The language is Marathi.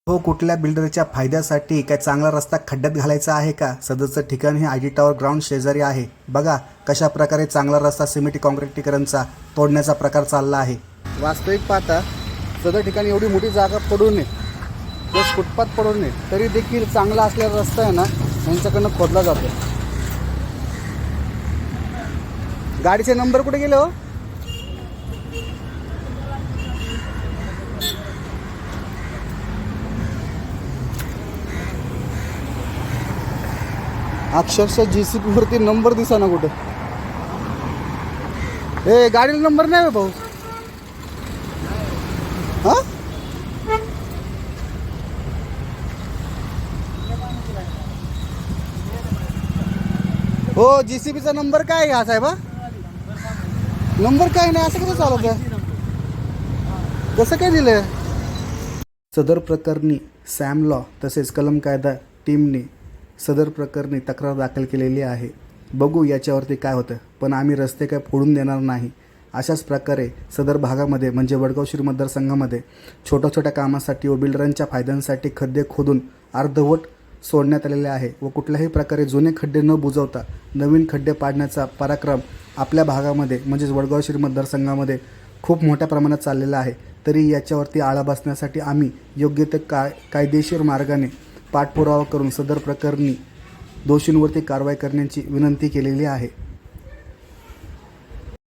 हो, कुठल्या बिल्डरच्या फायद्यासाठी काय चांगला रस्ता खड्ड्यात घालायचा आहे का? सदरचं ठिकाण हे आयटी टावर ग्राउंड शेजारी आहे. बघा कशा प्रकारे चांगला रस्ता सिमेंट काँक्रिटीकरणचा तोडण्याचा प्रकार चालला आहे. वास्तविक पाहता सदर ठिकाणी एवढी मोठी जागा पडू नये, प्लस फुटपाथ पडू नये, तरी देखील चांगला असलेला रस्ता आहे ना यांच्याकडनं खोदला जातो. गाडीचे नंबर कुठे गेले हो? अक्षरशः JCB वरती नंबर दिसा ना कुठे. ए गाडीला नंबर नाही भाऊ. हा हो, JCBचा नंबर काय हा साहेब? नंबर काय नाही, असं कसं चालत आहे? कसं काय दिलंय? सदर प्रकरणी सॅम लॉ तसेच कलम कायदा टीमने सदर प्रकरणी तक्रार दाखल केलेली आहे. बघू याच्यावरती काय होतं, पण आम्ही रस्ते काय फोडून देणार नाही. अशाच प्रकारे सदर भागामध्ये म्हणजे वडगाव शिरूर मतदारसंघामध्ये छोट्या छोट्या कामासाठी व बिल्डरांच्या फायद्यांसाठी खड्डे खोदून अर्धवट सोडण्यात आलेले आहे व कुठल्याही प्रकारे जुने खड्डे न बुजवता नवीन खड्डे पाडण्याचा पराक्रम आपल्या भागामध्ये म्हणजेच वडगाव शिरूर मतदारसंघामध्ये खूप मोठ्या प्रमाणात चाललेला आहे. तरी याच्यावरती आळा बसण्यासाठी आम्ही योग्य ते कायदेशीर मार्गाने पाठपुरावा करून सदर प्रकरणी दोषींवरती कारवाई करण्याची विनंती केलेली आहे.